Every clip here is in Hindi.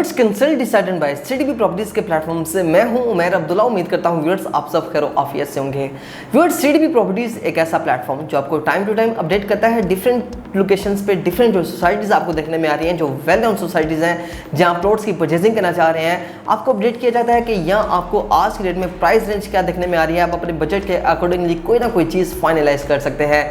Viewers consult decided by CDP properties के प्लेटफॉर्म से मैं हूं उमैर अब्दुल्ला। उम्मीद करता हूं व्यूअर्स आप सब खैर आफियत से होंगे। व्यूअर्स सीडीपी प्रॉपर्टीज एक ऐसा प्लेटफॉर्म जो आपको टाइम टू टाइम अपडेट करता है डिफरेंट लोकेशंस पे डिफरेंट जो सोसाइटीज़ आपको देखने में आ रही हैं, जो वेल नोन सोसाइटीज़ हैं जहाँ प्लॉट्स की परचेजिंग करना चाह रहे हैं, आपको अपडेट किया जाता है कि यहाँ आपको आज की डेट में प्राइस रेंज क्या देखने में आ रही है। आप अपने बजट के अकॉर्डिंगली कोई ना कोई चीज़ फाइनलाइज कर सकते हैं।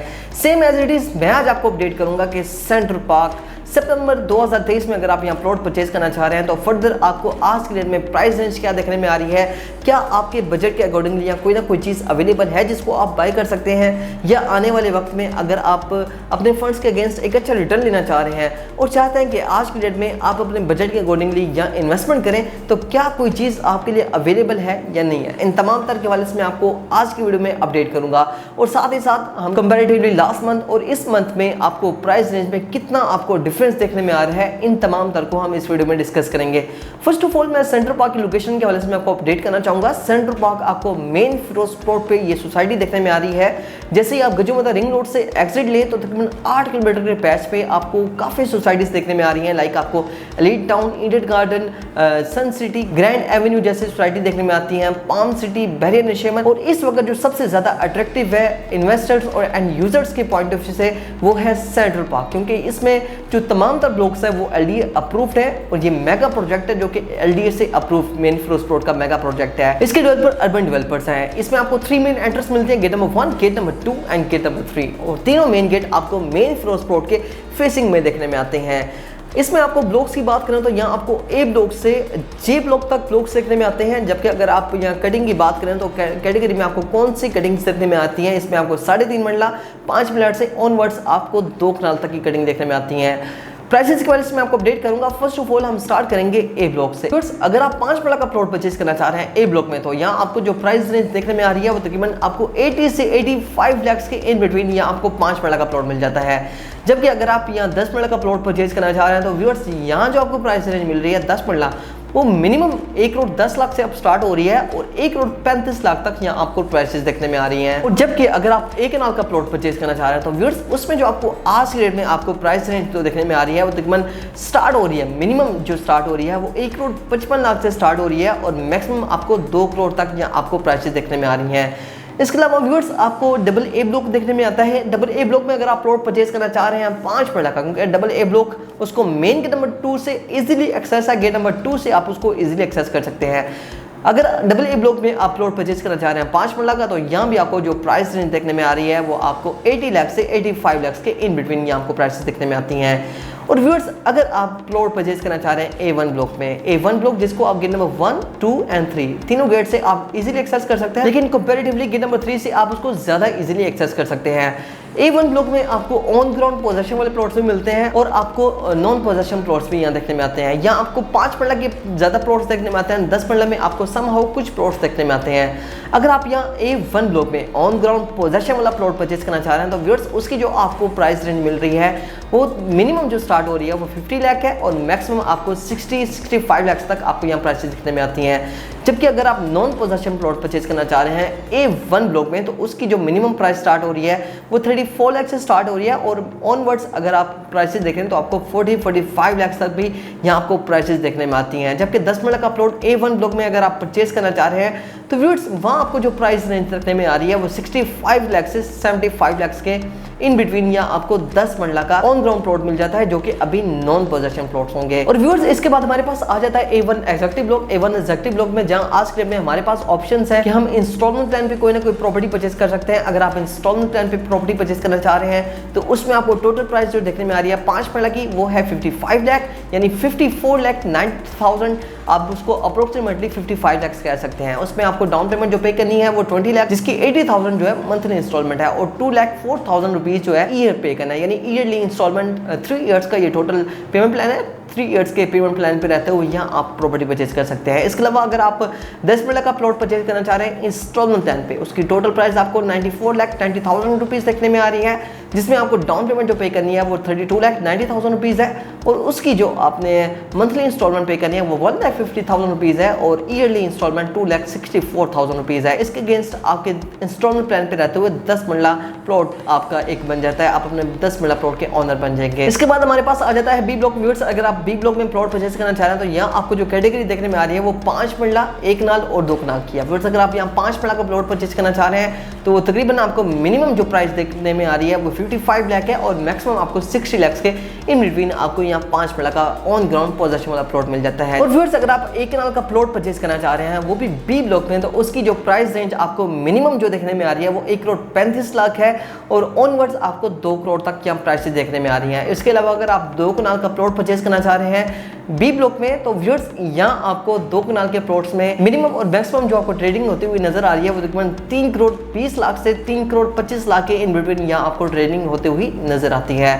सेम एज इट इज़ मैं आज आपको अपडेट करूँगा कि सेंट्रल पार्क सितंबर 2023 में अगर आप यहाँ प्लॉट परचेज करना चाह रहे हैं तो फर्दर आपको आज की डेट में प्राइस रेंज क्या देखने में आ रही है, क्या आपके बजट के अकॉर्डिंगली यहाँ कोई ना कोई चीज़ अवेलेबल है जिसको आप बाय कर सकते हैं, या आने वाले वक्त में अगर आप अपने फंड्स के अगेंस्ट एक अच्छा रिटर्न लेना चाह रहे हैं और चाहते हैं कि आज की डेट में आप अपने बजट के अकॉर्डिंगली यहाँ इन्वेस्टमेंट करें, तो क्या कोई चीज़ आपके लिए अवेलेबल है या नहीं है। इन तमाम तरह के हवाले से मैं आपको आज की वीडियो में अपडेट करूंगा और साथ ही साथ हम कंपैरेटिवली लास्ट मंथ और इस मंथ में आपको प्राइस रेंज में कितना आपको डिफरेंस देखने में आ रहा है, इन तमाम तरह को हम इस वीडियो में डिस्कस करेंगे। फर्स्ट ऑफ ऑल मैं सेंट्रल पार्क की लोकेशन के हवाले से मैं आपको अपडेट करना चाहूंगा। सेंट्रल पार्क आपको मेन फिरोजपुर पे ये सोसाइटी देखने में आ रही है। जैसे ही आप गजोमता रिंग रोड से एग्जिट ले तो तकरीबन 8 किलोमीटर के पैच पे आपको काफ़ी सोसाइटीज़ देखने में आ रही हैं। लाइक आपको एलीट टाउन, ईडन गार्डन, सन सिटी, ग्रैंड एवेन्यू जैसी सोसाइटी देखने में आती हैं, पाम सिटी, बहरिया नशेमन। और इस वक्त जो सबसे ज़्यादा अट्रैक्टिव है इन्वेस्टर्स और एंड यूजर्स के पॉइंट ऑफ व्यू से वो है सेंट्रल पार्क, क्योंकि इसमें जो तमाम ब्लॉक्स है वो एलडीए अप्रूव्ड है और ये मेगा प्रोजेक्ट है जो कि एलडीए से अप्रूव्ड मेन फिरोजपुर का मेगा प्रोजेक्ट है। इसके डेवलपर अर्बन डेवलपर्स हैं। इसमें आपको 3 मेन एंट्रेंस मिलते हैं, gate number 1, gate number 2 and gate number 3, और तीनों मेन गेट आपको मेन फिरोजपुर के फेसिंग में देखने में आते हैं। इसमें आपको ब्लॉक्स की बात करें तो यहाँ आपको ए ब्लॉक से जे ब्लॉक तक ब्लॉक्स देखने में आते हैं, जबकि अगर आप यहाँ कटिंग की बात करें तो कैटेगरी में आपको कौन सी कटिंग्स देखने में आती हैं, इसमें आपको 3.5 मरला 5 मिनट से ऑनवर्ड्स आपको 2 कनाल तक की कटिंग देखने में आती हैं। प्राइसेस के बारे में आपको अपडेट करूंगा। फर्स्ट ऑफ ऑल हम स्टार्ट करेंगे ए ब्लॉक से। अगर आप 5 मरला का प्लॉट परचेज करना चाह रहे हैं ए ब्लॉक में, तो यहाँ आपको जो प्राइस रेंज देखने में आ रही है वो तकरीबन आपको 80 से 85 लाख के इन बिटवीन यहाँ आपको 5 मरला का प्लॉट मिल जाता है। जबकि अगर आप यहाँ 10 मरला का प्लॉट परचेज करना चाह रहे हैं तो व्यूअर्स यहाँ जो आपको प्राइस रेंज मिल रही है 10 मरला वो मिनिमम 1 करोड़ 10 लाख से अब स्टार्ट हो रही है और 1 करोड़ 35 लाख तक यहाँ आपको प्राइसेस देखने में आ रही हैं। और जबकि अगर आप 1 कनाल का प्लॉट परचेज करना चाह रहे हैं तो व्यूअर्स उसमें जो आपको आज के रेट में आपको प्राइस रेंज जो देखने में आ रही है वो तकरीबन स्टार्ट हो रही है, मिनिमम जो स्टार्ट हो रही है वो 1 करोड़ 55 लाख से स्टार्ट हो रही है और मैक्सिमम आपको 2 करोड़ तक यहाँ आपको प्राइसेस देखने में आ रही हैं। इसके अलावा व्यूअर्स आपको डबल ए ब्लॉक देखने में आता है। डबल ए ब्लॉक में अगर आप प्लॉट परचेज करना चाह रहे हैं 5 मरला का, क्योंकि डबल ए ब्लॉक उसको मेन गेट नंबर 2 से इजीली एक्सेस है, गेट नंबर 2 से आप उसको इजीली एक्सेस कर सकते हैं। अगर डबल ए ब्लॉक में आप प्लॉट परचेज करना चाह रहे हैं 5 मरला का, तो यहाँ भी आपको जो प्राइस रेंज देखने में आ रही है वो आपको 80 लाख से 85 लाख के इन बिटवीन यहाँ आपको प्राइसेस देखने में आती हैं। और व्यूअर्स अगर आप प्लॉट परचेज करना चाह रहे हैं A1 ब्लॉक में, A1 ब्लॉक जिसको आप गेट नंबर 1, 2 एंड 3 तीनों गेट से आप इजीली एक्सेस कर सकते हैं, लेकिन कंपैरेटिवली गेट नंबर 3 से आप उसको ज़्यादा इजीली एक्सेस कर सकते हैं। A1 ब्लॉक में आपको ऑन ग्राउंड पोजेशन वाले प्लॉट्स भी मिलते हैं और आपको नॉन पोजेशन प्लॉट्स भी यहाँ देखने में आते हैं। यहाँ आपको 5 मरला के ज़्यादा प्लॉट्स देखने में आते हैं, 10 मरला में आपको समहाउ कुछ प्लॉट्स देखने में आते हैं। अगर आप यहाँ A1 ब्लॉक में ऑन ग्राउंड पोजेशन वाला प्लॉट परचेज करना चाह रहे हैं तो व्यूअर्स उसकी जो आपको प्राइस रेंज मिल रही है वो मिनिमम जो स्टार्ट हो रही है वो 50 लाख है और मैक्सिमम आपको 60-65 लाख तक आपको यहाँ प्राइसेस दिखने में आती हैं। जबकि अगर आप नॉन पोजेशन प्लॉट परचेज करना चाह रहे हैं A1 ब्लॉक में तो उसकी जो मिनिमम प्राइस स्टार्ट हो रही है वो 34 लाख से स्टार्ट हो रही है और ऑनवर्ड्स अगर आप प्राइसेस देखें तो आपको 40-45 लाख तक भी यहाँ आपको प्राइसेस देखने में आती हैं। जबकि 10 मरला का प्लॉट A1 ब्लॉक में अगर आप परचेज करना चाह रहे हैं तो व्यूअर्स वहाँ आपको जो प्राइस रेंज देखने में आ रही है वो 65 लाख से 75 लाख के इन बिटवीन यहाँ आपको 10 मरला का ऑन ग्राउंड प्लॉट मिल जाता है, जो कि अभी नॉन पोजेशन प्लॉट्स होंगे। और व्यूअर्स इसके बाद हमारे पास आ जाता है A1 executive block. A1 executive block में जहां आज के डेट में हमारे पास ऑप्शंस है कि हम इंस्टॉलमेंट प्लान पे कोई ना कोई प्रॉपर्टी परचेज कर सकते हैं। अगर आप इंस्टॉलमेंट प्लान पे प्रॉपर्टी परचेज करना चाह रहे हैं तो उसमें आपको टोटल प्राइस जो देखने में आ रही है 5 मरला की वो है 55 लाख, यानी 54,09,000 आप उसको अप्रोक्सीमेटली 55 लाख कह सकते हैं। उसमें आपको डाउन पेमेंट जो पे करनी है वो 20 लाख, जिसकी 80,000 जो है मंथली इंस्टॉलमेंट है और 2,04,000 रुपीज जो है ईयर पे करना है, यानी ईयरली इंस्टॉलमेंट 3 इयर्स का ये टोटल पेमेंट प्लान है। 3 इयर्स के पेमेंट प्लान पे रहते हुए यहाँ आप प्रॉपर्टी परचेज कर सकते हैं। इसके अलावा अगर आप 10 मरला का प्लॉट परचेज करना चाह रहे हैं इंस्टॉलमेंट प्लान पे, उसकी टोटल प्राइस आपको 94,90,000 रुपीज़ देखने में आ रही है, जिसमें आपको डाउन पेमेंट जो पे करनी है वो 32,90,000 रुपीज़ है और उसकी जो आपने मंथली इंस्टॉलमेंट पे करनी है वो 1,50,000 रुपीज़ है और ईयरली इंस्टॉलमेंट 2,64,000 रुपीज़ है। इसके अगेंस्ट आपके इंस्टॉलमेंट प्लान पे रहते हुए 10 मरला प्लॉट आपका एक बन जाता है, आप अपने 10 मरला प्लॉट के ऑनर बन जाएंगे। इसके बाद हमारे पास आ जाता है बी ब्लॉक व्यूअर्स। अगर आप आप बी ब्लॉक में प्लॉट परचेज करना चाह रहे हैं तो यहाँ आपको जो कैटेगरी देखने में आ रही है वो 5 मरला, 1 कनाल और 2 कनाल की है। व्यूअर्स अगर आप यहाँ 5 मरला का प्लॉट परचेज करना चाह रहे हैं तो तकरीबन आपको मिनिमम जो प्राइस देखने में आ रही है वो 55 लाख है और मैक्सिमम आपको 60 लाख के इन बिटवीन आपको यहाँ 5 मरला का ऑन ग्राउंड पोजेशन वाला प्लॉट मिल जाता है। और व्यूअर्स अगर आप 1 कनाल का प्लॉट परचेज करना चाह रहे हैं वो भी बी ब्लॉक में, तो उसकी जो प्राइस रेंज आपको मिनिमम जो देखने में आ रही है वो 1 करोड़ 35 लाख है और ऑनवर्ड्स आपको 2 करोड़ तक यहाँ प्राइसेस देखने में आ रही हैं। इसके अलावा अगर आप 2 कनाल का प्लॉट परचेज करना चाह रहे हैं बी ब्लॉक में तो व्यूअर्स यहाँ आपको 2 कनाल के प्लॉट्स में मिनिमम और मैक्सिमम जो आपको ट्रेडिंग होती हुई नजर आ रही है वो तकरीबन 3 करोड़ 20 लाख से 3 करोड़ 25 लाख के इन बिटवीन यहाँ आपको ट्रेडिंग होती हुई नजर आती है।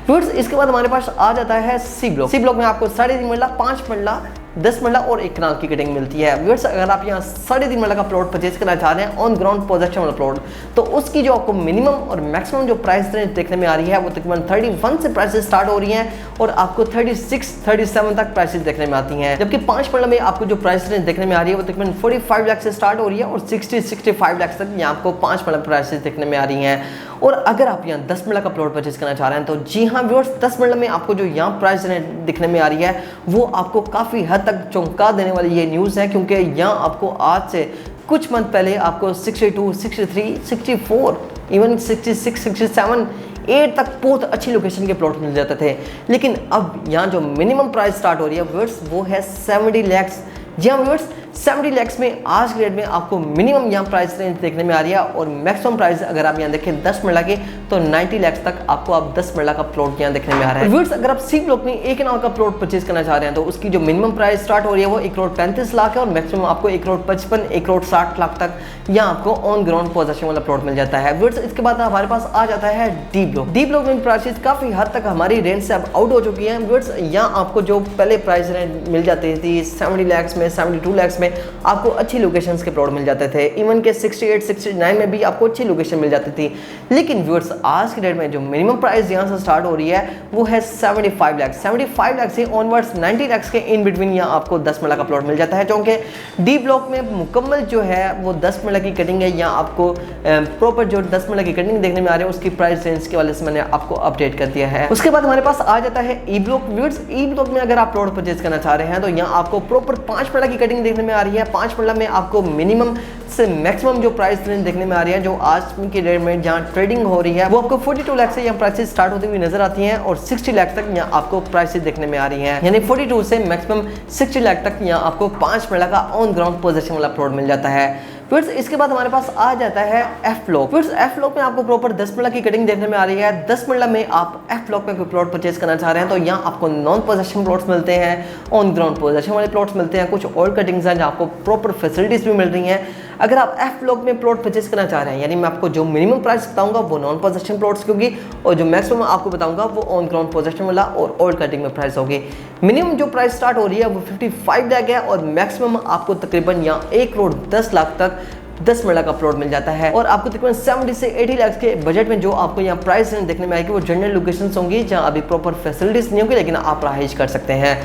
व्यूअर्स इसके बाद हमारे पास आ जाता है सी ब्लॉक। सी ब्लॉक में आपको 3.5 मरला, 5 मरला, 10 मरला और 1 कनाल की कटिंग मिलती है। व्यूअर्स अगर आप यहाँ 3.5 मरला का प्लॉट परचेज करना चाह रहे हैं ऑन ग्राउंड पोजेशन वाला प्लॉट तो उसकी जो आपको मिनिमम और मैक्सिमम जो प्राइस रेंज देखने में आ रही है वो तकरीबन 31 से प्राइसेस स्टार्ट हो रही हैं और आपको 36, 37 तक प्राइसेस देखने में आती हैं। जबकि 5 मरला में आपको जो प्राइस रेंज देखने में आ रही है वो तकरीबन 45 लाख से स्टार्ट हो रही है और 60-65 लाख तक यहाँ आपको 5 मरला प्राइसेस देखने में आ रही हैं। और अगर आप यहाँ 10 मरला का प्लॉट परचेज करना चाह रहे हैं तो जी हाँ व्यूअर्स 10 मरला में आपको जो यहाँ प्राइस रेंज दिखने में आ रही है वो आपको काफ़ी हद तक चौंका देने वाली ये न्यूज़ है, क्योंकि यहाँ आपको आज से कुछ मंथ पहले आपको 62, 63, 64, इवन 66, 67, 8 तक बहुत अच्छी लोकेशन के प्लॉट मिल जाते थे। लेकिन अब यहाँ जो मिनिमम प्राइस स्टार्ट हो रही है व्यूअर्स वो है 70 लाख। जी हाँ व्यूअर्स 70 लाख में आज के रेट में आपको मिनिमम यहाँ प्राइस रेंज देखने में आ रही है और मैक्सिमम प्राइस अगर आप यहाँ देखें 10 मरला के तो 90 लाख तक आपको आप 10 मरला का प्लॉट यहाँ देखने में आ रहा है। व्यूअर्स अगर आप सी ब्लॉक में 1 कनाल का प्लॉट परचेज करना चाह रहे हैं तो उसकी जो मिनिमम प्राइस स्टार्ट हो रही है वो 1 करोड़ 35 लाख है और मैक्सिमम आपको 1 करोड़ 55, 1 करोड़ 60 लाख तक यहाँ आपको ऑन ग्राउंड पोजेशन वाला प्लॉट मिल जाता है। व्यूअर्स इसके बाद हमारे पास आ जाता है डी ब्लॉक। डी ब्लॉक में प्राइसेस काफी हद तक हमारी रेंज से अब आउट हो चुकी है। व्यूअर्स यहाँ आपको जो पहले प्राइस रेंज मिल जाती थी 70 लाख में, 72 लाख में आपको अच्छी लोकेशंस के प्लॉट मिल जाते थे। इवन के 68, 69 में भी आपको अच्छी लोकेशन मिल जाती थी। लेकिन व्यूअर्स आज के डेट में जो मिनिमम प्राइस यहाँ से स्टार्ट हो रही है वो है 75 लाख। 75 लाख से ऑनवर्ड्स 90 लाख के इन बिटवीन यहाँ आपको 10 मरला का प्लॉट मिल जाता है, क्योंकि डी ब्लॉक में मुकम्मल जो है वो 10 मरला की कटिंग है। यहाँ आपको प्रॉपर जो 10 मरला की कटिंग देखने में आ रही है उसकी प्राइस रेंज के वाले से मैंने आपको अपडेट कर दिया है। उसके बाद हमारे पास आ जाता है E block. Viewers E block में अगर आप प्लॉट परचेज करना चाह रहे हैं तो यहाँ आपको प्रॉपर 5 मरला की कटिंग देखने में आ रही है। 5 मरला में आपको मिनिमम से मैक्सिमम जो प्राइस रेंज देखने में आ रही है जो आज की डेट में जहां ट्रेडिंग हो रही है वो आपको 42 लाख से यहाँ प्राइसेस स्टार्ट होती हुई नजर आती हैं और 60 लाख तक यहाँ आपको प्राइसेस देखने में आ रही हैं। यानी 42 से मैक्सिमम 60 लाख तक यहाँ आपको 5 मरला का ऑन ग्राउंड पोजीशन वाला प्लॉट मिल जाता है। फिर इसके बाद हमारे पास आ जाता है एफ ब्लॉक। फिर एफ ब्लॉक में आपको प्रॉपर 10 मरला की कटिंग देखने में आ रही है। 10 मरला में आप एफ ब्लॉक में कोई प्लॉट परचेज करना चाह रहे हैं तो यहाँ आपको नॉन पोजेशन प्लॉट्स मिलते हैं, ऑन ग्राउंड पोजेशन वाले प्लॉट्स मिलते हैं, कुछ और कटिंग्स हैं जहाँ आपको प्रॉपर फैसिलिटीज भी मिल रही हैं। अगर आप एफ ब्लॉक में प्लॉट परचेज करना चाह रहे हैं यानी मैं आपको जो मिनिमम प्राइस बताऊंगा वो नॉन पोजेशन प्लॉट्स की होगी और जो मैक्सिमम आपको बताऊंगा वो ऑन ग्राउंड पोजेशन वाला और ओल्ड कटिंग में प्राइस होगी। मिनिमम जो प्राइस स्टार्ट हो रही है वो 55 लाख है और मैक्सिमम आपको तकरीबन यहाँ 1 करोड़ 10 लाख तक 10 मरला का प्लॉट मिल जाता है। और आपको तकरीबन 70 से 80 लाख के बजट में जो आपको यहाँ प्राइस रेंज देखने में आएगी वो जनरल लोकेशंस होंगी जहाँ अभी प्रॉपर फैसिलिटीज नहीं होगी लेकिन आप रहाइश कर सकते हैं।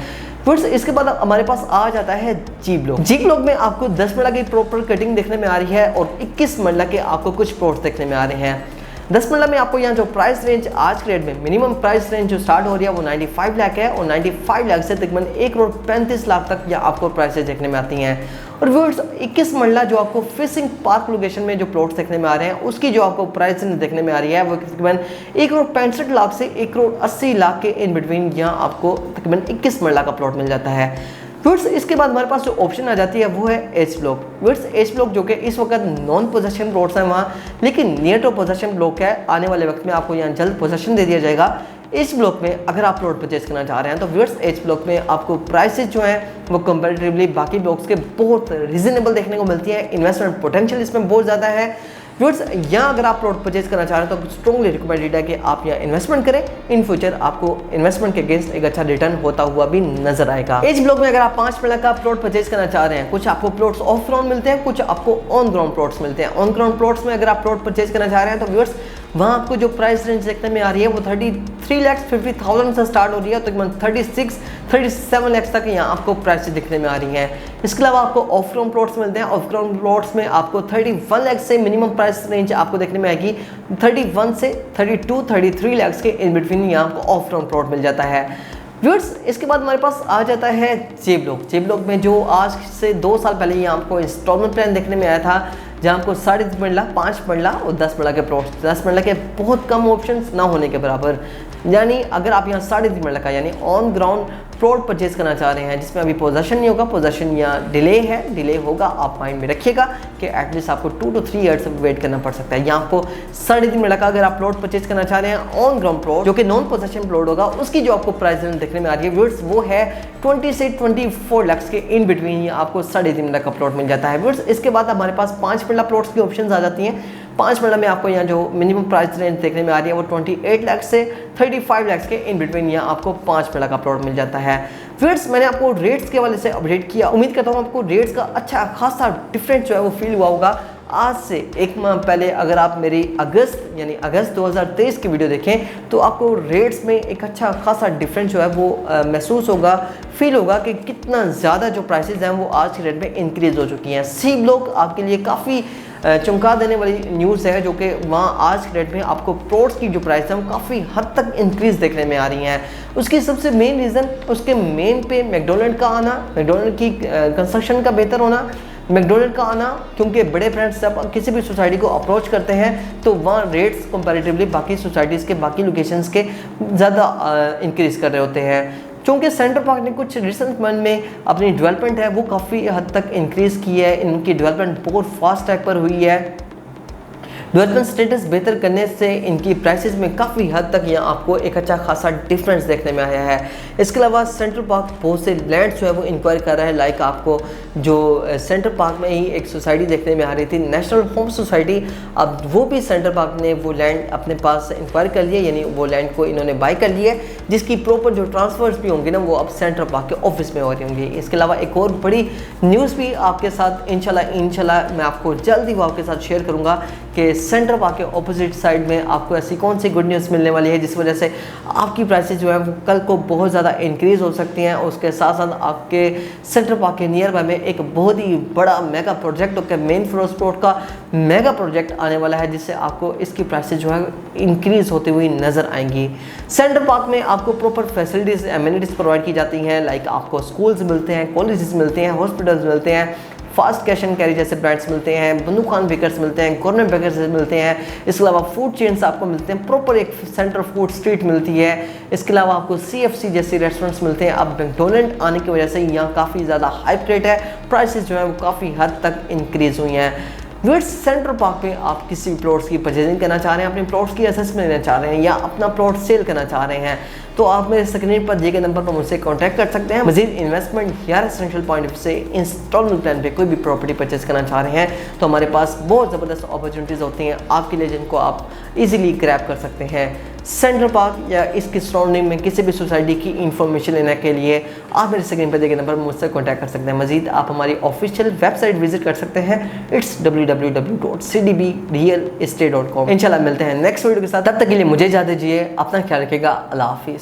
फिर इसके बाद हमारे पास आ जाता है जी ब्लॉक। जी ब्लॉक में आपको 10 मरला की प्रॉपर कटिंग देखने में आ रही है और 21 मरला के आपको कुछ प्लॉट्स देखने में आ रहे हैं। 10 मरला में आपको यहाँ जो प्राइस रेंज आज के रेट में मिनिमम प्राइस रेंज जो स्टार्ट हो रही है वो 95 लाख है और 95 लाख से तकरीबन 1 करोड़ 35 लाख तक यहाँ आपको प्राइसेज देखने में आती हैं। और व्यूअर्स 21 मरला जो आपको फिशिंग पार्क लोकेशन में जो प्लॉट्स देखने में आ रहे हैं उसकी जो आपको प्राइस रेंज देखने में आ रही है वो तकरीबन 1 करोड़ 65 लाख से 1 करोड़ 80 लाख के इन बिटवीन यहाँ आपको तकरीबन 21 मरला का प्लॉट मिल जाता है। व्यूअर्स इसके बाद हमारे पास जो ऑप्शन आ जाती है वो है H block. Viewers H block जो कि इस वक्त नॉन पोजेशन प्लॉट्स हैं वहाँ, लेकिन नियर टू पोजेशन ब्लॉक है। आने वाले वक्त में आपको यहाँ जल्द पोजेशन दे दिया जाएगा। इस ब्लॉक में अगर आप प्लॉट परचेज करना चाह रहे हैं तो व्यूअर्स एच ब्लॉक में आपको प्राइसेस जो हैं वो कंपैरेटिवली बाकी ब्लॉक्स के बहुत रीजनेबल देखने को मिलती है। इन्वेस्टमेंट पोटेंशियल इसमें बहुत ज़्यादा है। व्यूअर्स यहाँ अगर आप प्लॉट परचेज करना चाह रहे हैं तो स्ट्रॉन्गली रिकमेंडेड है कि आप यहाँ इन्वेस्टमेंट करें। इन फ्यूचर आपको इन्वेस्टमेंट के अगेंस्ट एक अच्छा रिटर्न होता हुआ भी नजर आएगा। एच ब्लॉक में अगर आप 5 मरला का प्लॉट परचेज करना चाह रहे हैं, कुछ आपको प्लॉट्स ऑफ ग्राउंड मिलते हैं, कुछ आपको ऑन ग्राउंड प्लॉट्स मिलते हैं। ऑन ग्राउंड प्लॉट्स में अगर आप प्लॉट परचेज करना चाह रहे हैं तो व्यूअर्स वहाँ आपको जो प्राइस रेंज देखने में आ रही है वो 33,50,000 से स्टार्ट हो रही है तो तकरीबन 36-37 लाख तक यहाँ आपको प्राइस दिखने में आ रही हैं। इसके अलावा आपको ऑफ ग्राउंड प्लॉट्स मिलते हैं। ऑफ ग्राउंड प्लॉट्स में आपको 31 लाख से मिनिमम प्राइस रेंज आपको देखने में आएगी 31 से 32-33 लाख के इन बिटवीन यहाँ आपको ऑफ ग्राउंड प्लॉट मिल जाता है। व्यूअर्स इसके बाद हमारे पास आ जाता है जेबलॉक में जो आज से 2 साल पहले ही आपको इंस्टॉलमेंट प्लान देखने में आया था, जहाँ आपको 3.5 मरला, 5 मरला और 10 मरला के प्लॉट्स, 10 मरला के बहुत कम ऑप्शंस ना होने के बराबर। यानी अगर आप यहाँ 3.5 मरला का यानी ऑन ग्राउंड प्लॉट परचेज करना चाह रहे हैं जिसमें अभी पोजेशन नहीं होगा, पोजेशन यहाँ डिले होगा, आप माइंड में रखिएगा कि एटलीस्ट आपको 2 to 3 ईयर्स वेट करना पड़ सकता है। यहाँ आपको 3.5 मरला का अगर आप प्लॉट परचेज करना चाह रहे हैं ऑन ग्राउंड प्लॉट जो कि नॉन पोजेशन प्लॉट होगा, उसकी जो आपको प्राइस देखने में आ रही है व्यूअर्स वो है 20 से 24 लाख के इन बिटवीन आपको 3.5 मरला का प्लॉट मिल जाता है व्यूअर्स। इसके बाद हमारे पास 5 मरला प्लॉट्स की ऑप्शन आ जाती हैं। 5 मरला में आपको यहाँ जो मिनिमम प्राइस रेंज देखने में आ रही है वो 28 लाख से 35 लाख के इन बिटवीन यहाँ आपको 5 मरला का प्लॉट मिल जाता है। फ्रेंड्स मैंने आपको रेट्स के हवाले से अपडेट किया, उम्मीद करता हूँ आपको रेट्स का अच्छा खासा डिफरेंस जो है वो फील हुआ होगा। आज से 1 माह पहले अगर आप मेरी अगस्त 2023 की वीडियो देखें तो आपको रेट्स में एक अच्छा खासा डिफरेंस जो है वो महसूस होगा, फील होगा कि कितना ज़्यादा जो प्राइसेस हैं वो आज के रेट में इंक्रीज़ हो चुकी हैं। सी ब्लॉक आपके लिए काफ़ी चमका देने वाली न्यूज़ है जो कि वहाँ आज के डेट में आपको प्लॉट्स की जो प्राइस है वो काफ़ी हद तक इंक्रीज़ देखने में आ रही हैं। उसकी सबसे मेन रीज़न उसके मेन पे मैकडॉनल्ड का आना, मैकडॉनल्ड की कंस्ट्रक्शन का बेहतर होना, मैकडॉनल्ड का आना, क्योंकि बड़े ब्रांड्स जब किसी भी सोसाइटी को अप्रोच करते हैं तो वहाँ रेट्स कंपैरेटिवली बाकी सोसाइटीज़ के बाकी लोकेशंस के ज़्यादा इंक्रीज़ कर रहे होते हैं। चूँकि सेंट्रल पार्क ने कुछ रिसेंट मंथ में अपनी डेवलपमेंट है वो काफ़ी हद तक इंक्रीज़ की है, इनकी डेवलपमेंट बहुत फास्ट ट्रैक पर हुई है। डेवलपमेंट स्टेटस बेहतर करने से इनकी प्राइसेस में काफ़ी हद तक यहाँ आपको एक अच्छा खासा डिफरेंस देखने में आया है। इसके अलावा सेंट्रल पार्क बहुत से लैंड जो है वो इंक्वायर कर रहा है। लाइक आपको जो सेंट्रल पार्क में ही एक सोसाइटी देखने में आ रही थी नेशनल होम सोसाइटी, अब वो भी सेंट्रल पार्क ने वो लैंड अपने पास इंक्वायर कर लिया, यानी वो लैंड को इन्होंने बाय कर लिया है, जिसकी प्रॉपर जो ट्रांसफर्स भी होंगे ना वो अब सेंट्रल पार्क के ऑफिस में हो रही होंगी। इसके अलावा एक और बड़ी न्यूज़ भी आपके साथ इंशाल्लाह मैं आपको जल्द ही वो आपके साथ शेयर करूँगा कि सेंट्रल पार्क के ऑपोजिट साइड में आपको ऐसी कौन सी गुड न्यूज़ मिलने वाली है जिस वजह से आपकी प्राइसेस जो है वो कल को बहुत ज़्यादा इंक्रीज़ हो सकती हैं। उसके साथ साथ आपके सेंट्रल पार्क के नियर बाय में एक बहुत ही बड़ा मेगा प्रोजेक्ट होकर मेन फ्लोर प्लॉट का मेगा प्रोजेक्ट आने वाला है, जिससे आपको इसकी प्राइसेस जो है इंक्रीज़ होती हुई नज़र आएंगी। सेंट्रल पार्क में आपको प्रॉपर फैसिलिटीज़ एमिनिटीज़ प्रोवाइड की जाती हैं। लाइक आपको स्कूल्स मिलते हैं, कॉलेजेस मिलते हैं, हॉस्पिटल्स मिलते हैं, फास्ट कैश एंड कैरी जैसे ब्रांड्स मिलते हैं, बंदू खान बेकर्स मिलते हैं, गवर्नमेंट बेकर्स मिलते हैं। इसके अलावा फूड चेन्स आपको मिलते हैं, प्रॉपर एक सेंटर फूड स्ट्रीट मिलती है। इसके अलावा आपको CFC जैसे रेस्टोरेंट्स मिलते हैं। अब मैकडॉनल्ड आने की वजह से यहाँ काफ़ी ज़्यादा हाइप रेट है, प्राइसेस जो है वो काफ़ी हद तक इंक्रीज़ हुई हैं। व्यूअर्स सेंट्रल पार्क में आप किसी भी प्लॉट्स की परचेजिंग करना चाह रहे हैं, अपने प्लॉट्स की असेसमेंट लेना चाह रहे हैं या अपना प्लॉट सेल करना चाह रहे हैं तो आप मेरे स्क्रीन पर दिए गए नंबर पर मुझसे कांटेक्ट कर सकते हैं। मजीद इन्वेस्टमेंट या रेजिडेंशियल पॉइंट ऑफ से इंस्टॉलमेंट प्लान पे कोई भी प्रॉपर्टी परचेज करना चाह रहे हैं तो हमारे पास बहुत ज़बरदस्त अपॉर्चुनिटीज़ होती हैं आपके लिए, जिनको आप इजीली ग्रैब कर सकते हैं। सेंट्रल पार्क या इसकी सराउंडिंग में किसी भी सोसाइटी की इन्फॉर्मेशन लेने के लिए आप मेरे स्क्रीन पर दिए गए नंबर पर मुझसे कॉन्टैक्ट कर सकते हैं। मजीद आप हमारी ऑफिशियल वेबसाइट विजिट कर सकते हैं, इट्स www.cdbrealestate.com। इंशाल्लाह मिलते हैं नेक्स्ट वीडियो के साथ, तब तक के लिए मुझे इजाज़त दीजिए, अपना ख्याल रखिएगा, अल्लाह हाफिज़।